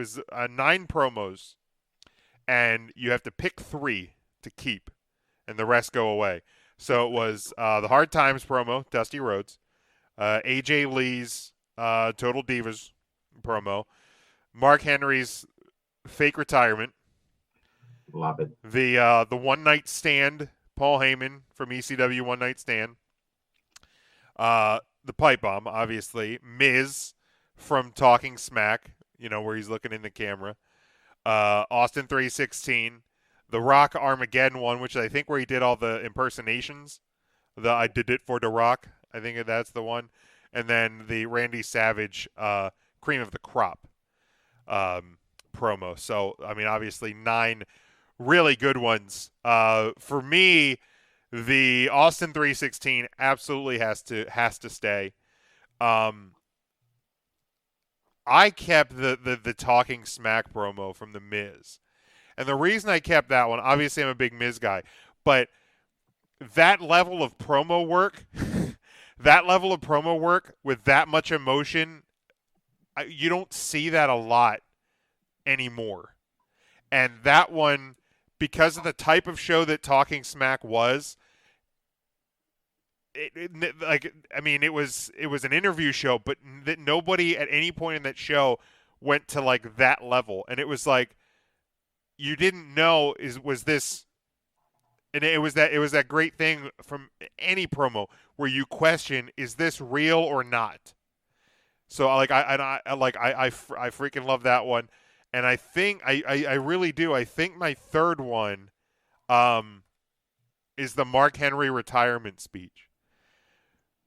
was 9 promos, and you have to pick 3 to keep, and the rest go away. So it was the Hard Times promo, Dusty Rhodes, AJ Lee's Total Divas promo, Mark Henry's fake retirement, Love it. the One Night Stand, Paul Heyman from ECW One Night Stand, the Pipe Bomb, obviously, Miz from Talking Smack, where he's looking in the camera, Austin 316, the Rock Armageddon one, which I think where he did all the impersonations, the I Did It for The Rock, I think that's the one, and then the Randy Savage Cream of the Crop promo. So, I mean, obviously 9 really good ones. For me, the Austin 316 absolutely has to stay. I kept the Talking Smack promo from The Miz. And the reason I kept that one, obviously I'm a big Miz guy, but that level of promo work, with that much emotion, you don't see that a lot anymore. And that one, because of the type of show that Talking Smack was, it was an interview show, but that nobody at any point in that show went to like that level, and it was like you didn't know was this, and it was that great thing from any promo where you question, is this real or not? So I freaking love that one, and I think I really do. I think my third one is the Mark Henry retirement speech.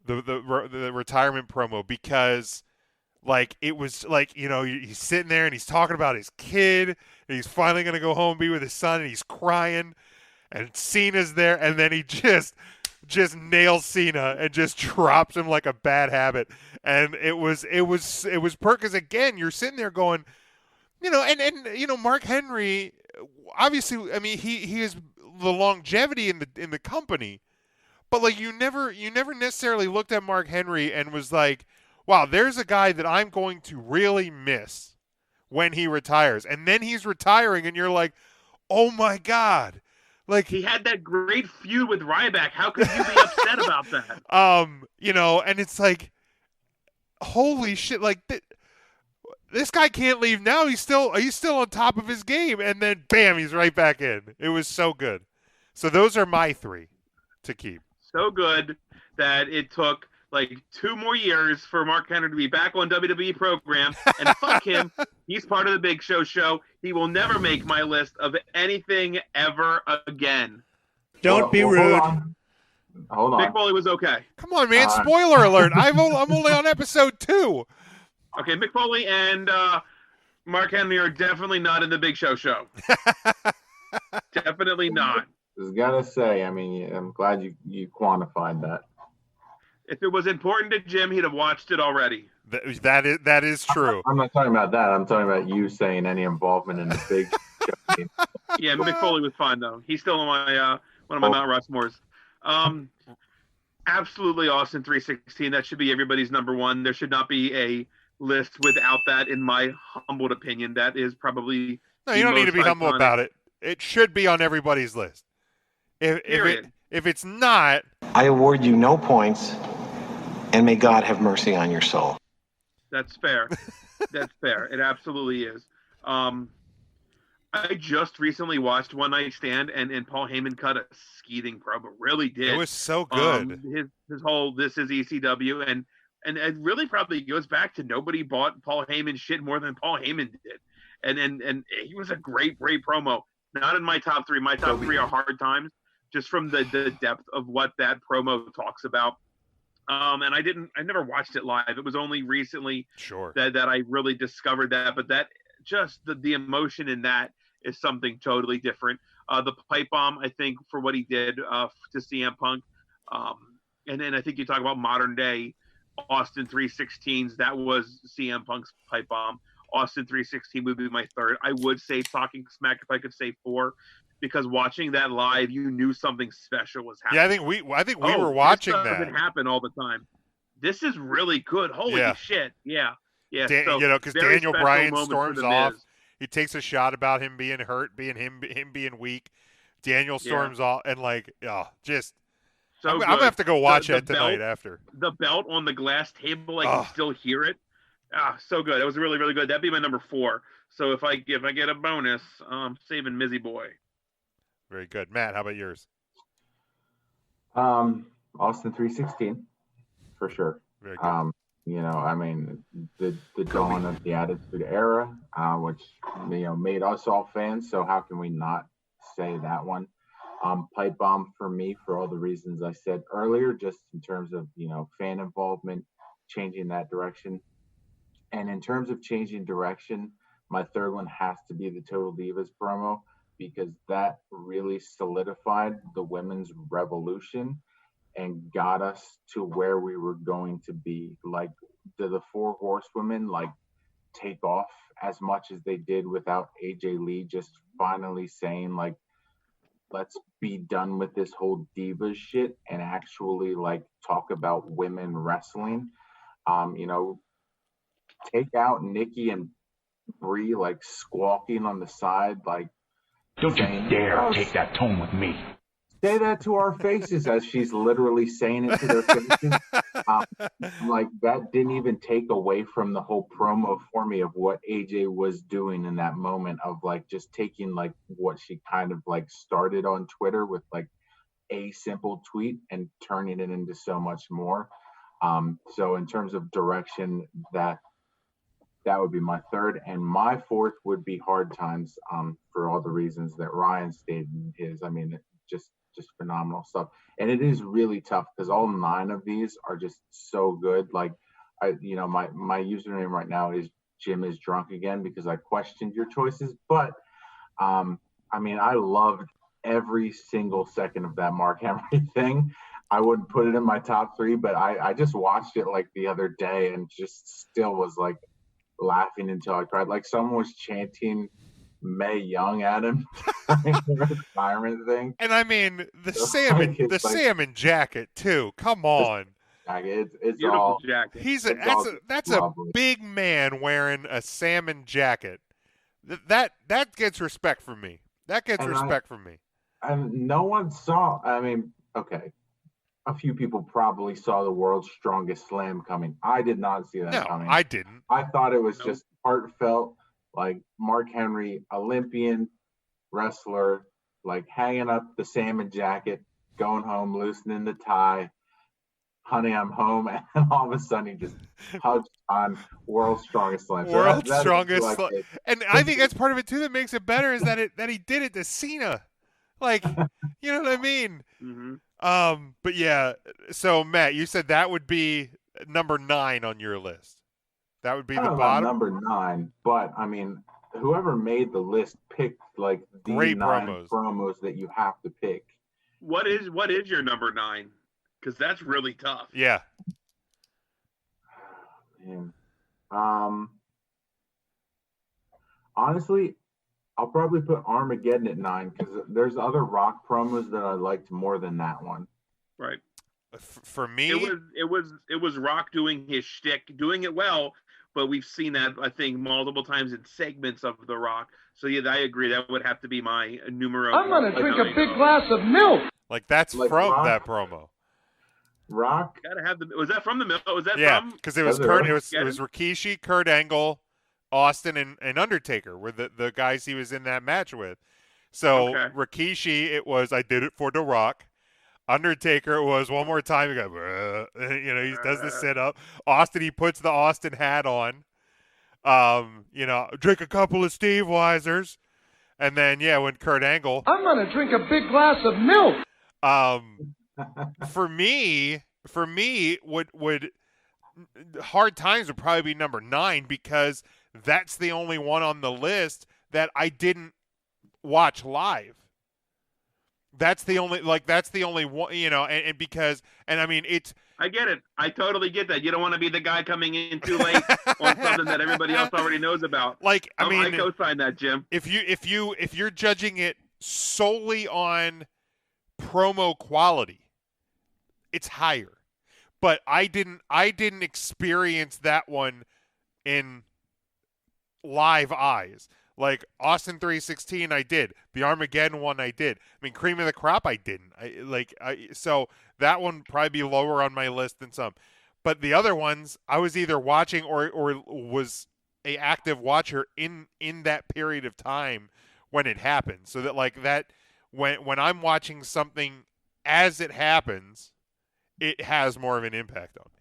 The retirement promo, because it was he's sitting there and he's talking about his kid, and he's finally going to go home and be with his son, and he's crying, and Cena's there, and then he just nails Cena and just drops him like a bad habit. And it was because again, you're sitting there going, and Mark Henry, obviously, I mean, he has the longevity in the company. But you never necessarily looked at Mark Henry and was like, wow, there's a guy that I'm going to really miss when he retires. And then he's retiring, and you're like, oh my God. He had that great feud with Ryback. How could you be upset about that? And it's like, holy shit, this guy can't leave now. He's still on top of his game, and then bam, he's right back in. It was so good. So those are my 3 to keep. So good that it took 2 more years for Mark Henry to be back on WWE program, and fuck him. He's part of the Big Show. He will never make my list of anything ever again. Don't be rude. Hold on. Mick Foley was okay. Come on, man. Spoiler alert. I'm only on episode 2. Okay, Mick Foley and Mark Henry are definitely not in the Big Show. Definitely not. I was gonna say, I mean, I'm glad you quantified that. If it was important to Jim, he'd have watched it already. That is true. I'm not talking about that. I'm talking about you saying any involvement in the Big Show. Yeah, Mick Foley was fine though. He's still on my one of my Mount Rushmores. Absolutely, Austin 316. That should be everybody's number 1. There should not be a list without that, in my humbled opinion. That is probably no. You don't need to be humble about it. It should be on everybody's list. If it's not, I award you no points, and may God have mercy on your soul. That's fair. That's fair. It absolutely is. I just recently watched One Night Stand, and Paul Heyman cut a scathing promo. Really did. It was so good. His whole "this is ECW," and it really probably goes back to nobody bought Paul Heyman shit more than Paul Heyman did, and he was a great promo. Not in my top 3. My top 3 are Hard Times, just from the depth of what that promo talks about. And I never watched it live. It was only recently that I really discovered that. But that just the emotion in that is something totally different. The Pipe Bomb, I think, for what he did to CM Punk. And then I think you talk about modern day Austin 316s. That was CM Punk's Pipe Bomb. Austin 316 would be my 3rd. I would say Talking Smack if I could say 4. Because watching that live, you knew something special was happening. Yeah, I think we were watching that. Doesn't happen all the time. This is really good. Holy shit! Yeah. Because Daniel Bryan storms off, He takes a shot about him being hurt, him being weak. Daniel storms off and just. So I'm gonna have to go watch the it tonight belt, after. The belt on the glass table, I can still hear it. So good. It was really, really good. That'd be my number 4. So if I get a bonus, saving Mizzy Boy. Very good, Matt. How about yours? Austin 316 for sure. Very good. I mean, the dawn of the Attitude Era, which made us all fans. So how can we not say that one? Pipe Bomb for me, for all the reasons I said earlier, just in terms of fan involvement, changing that direction. And in terms of changing direction, my third one has to be the Total Divas promo, because that really solidified the women's revolution and got us to where we were going to be. Like, did the 4 horsewomen take off as much as they did without AJ Lee just finally saying let's be done with this whole diva shit and actually talk about women wrestling. Take out Nikki and Brie squawking on the side, don't you dare take that tone with me. Say that to our faces, as she's literally saying it to their faces. That didn't even take away from the whole promo for me of what AJ was doing in that moment of just taking what she kind of started on Twitter with a simple tweet and turning it into so much more. So in terms of direction, that would be my third, and my fourth would be Hard Times, for all the reasons that Ryan stated in his. I mean, just phenomenal stuff, and it is really tough because all 9 of these are just so good. My username right now is Jim is drunk again because I questioned your choices, but I loved every single second of that Mark Henry thing. I wouldn't put it in my top 3, but I just watched it the other day and just still was laughing until I cried. Someone was chanting Mae Young at him the retirement thing. And I mean the salmon jacket too. Come on. It's beautiful all jacket. That's a big man wearing a salmon jacket. That gets respect from me. That gets respect from me. And no one saw. Okay. A few people probably saw the World's Strongest Slam coming. I did not see that coming. I didn't. I thought it was just heartfelt, Mark Henry, Olympian wrestler, hanging up the salmon jacket, going home, loosening the tie. Honey, I'm home, and all of a sudden he just hugs on World's Strongest Slam. Strongest Slam, and I think that's part of it too that makes it better is that he did it to Cena, you know what I mean? Mm-hmm. But yeah. So Matt, you said that would be number 9 on your list. That would be the bottom. Number 9, but whoever made the list picked the great 9 promos that you have to pick. What is your number 9? Because that's really tough. Yeah. Man. Honestly, I'll probably put Armageddon at 9 because there's other Rock promos that I liked more than that one. Right. For me, it was Rock doing his shtick, doing it well, but we've seen that I think multiple times in segments of The Rock. So yeah, I agree. That would have to be my numero. I'm gonna drink a big glass of milk. That's from Rock, that promo. Rock. Gotta have was that from the middle? Was that from? Because it was Kurt. It was Rikishi, Kurt Angle, Austin, and Undertaker were the guys he was in that match with. So Rikishi, it was I did it for The Rock. Undertaker was one more time. He goes, he does the sit up. Austin, he puts the Austin hat on. Drink a couple of Steve Weisers, and then when Kurt Angle. I'm gonna drink a big glass of milk. For me, would Hard Times would probably be number 9 because that's the only one on the list that I didn't watch live. That's the only one, and because I mean it's. I get it. I totally get that. You don't want to be the guy coming in too late on something that everybody else already knows about. I co-sign that, Jim. If you're judging it solely on promo quality, it's higher. But I didn't experience that one in live eyes. Like Austin 316, I did. The Armageddon one, I did. I mean, Cream of the Crop, I didn't. So that one probably be lower on my list than some. But the other ones, I was either watching or was a active watcher in that period of time when it happened. So that like that when I'm watching something as it happens, it has more of an impact on me.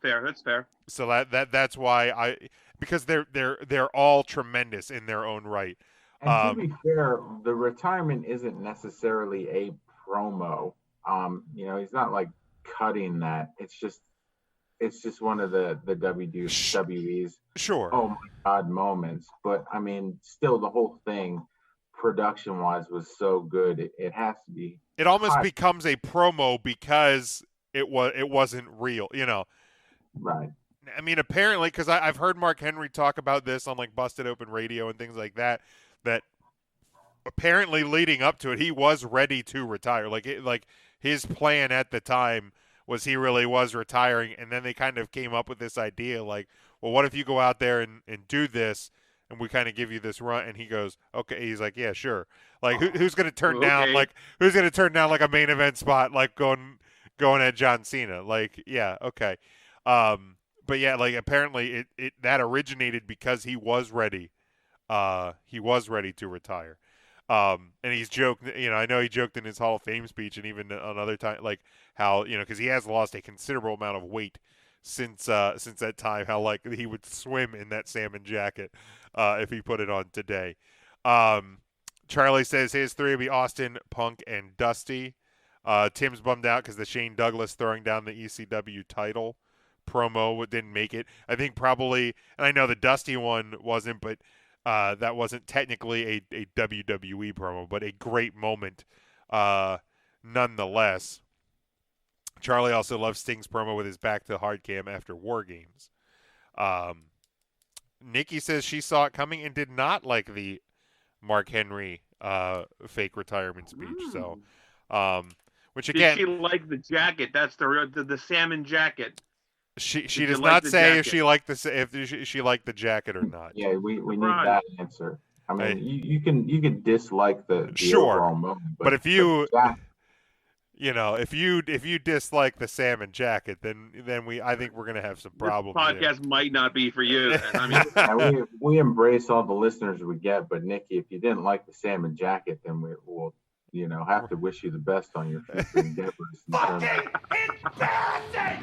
Fair, that's fair. So that's why because they're all tremendous in their own right. And to be fair, the retirement isn't necessarily a promo. He's not like cutting that. It's just one of the WWE's sure. Oh my God moments. But I mean, still the whole thing, production wise, was so good. It has to be. It almost becomes a promo because it wasn't real. Right. I mean, apparently, because I've heard Mark Henry talk about this on like Busted Open Radio and things like that. That apparently leading up to it, he was ready to retire. Like his plan at the time was he really was retiring, and then they kind of came up with this idea, like, well, what if you go out there and do this, and we kind of give you this run? And he goes, okay. He's like, yeah, sure. Like, who's going to turn down like a main event spot, like going at John Cena? Like, yeah, okay. But yeah, like apparently it that originated because he was ready. He was ready to retire. And he's joked, I know he joked in his Hall of Fame speech and even on other time, like how, because he has lost a considerable amount of weight since that time, how like he would swim in that salmon jacket, if he put it on today. Charlie says his three would be Austin, Punk, and Dusty. Tim's bummed out because the Shane Douglas throwing down the ECW title promo didn't make it. I think probably, and I know the Dusty one wasn't, but that wasn't technically a WWE promo, but a great moment nonetheless. Charlie also loves Sting's promo with his back to hard cam after War Games. Nikki says she saw it coming and did not like the Mark Henry fake retirement speech. So, which again, did she like the jacket? That's the salmon jacket. She does not say if she liked the jacket or not. Yeah, we need that answer. I mean, you can dislike the sure, overall moment, but if you if you dislike the salmon jacket, then I think we're gonna have some problems. This podcast might not be for you. Then. I mean, yeah, we embrace all the listeners we get, but Nikki, if you didn't like the salmon jacket, then we will have to wish you the best on your future endeavors. Fucking embarrassing!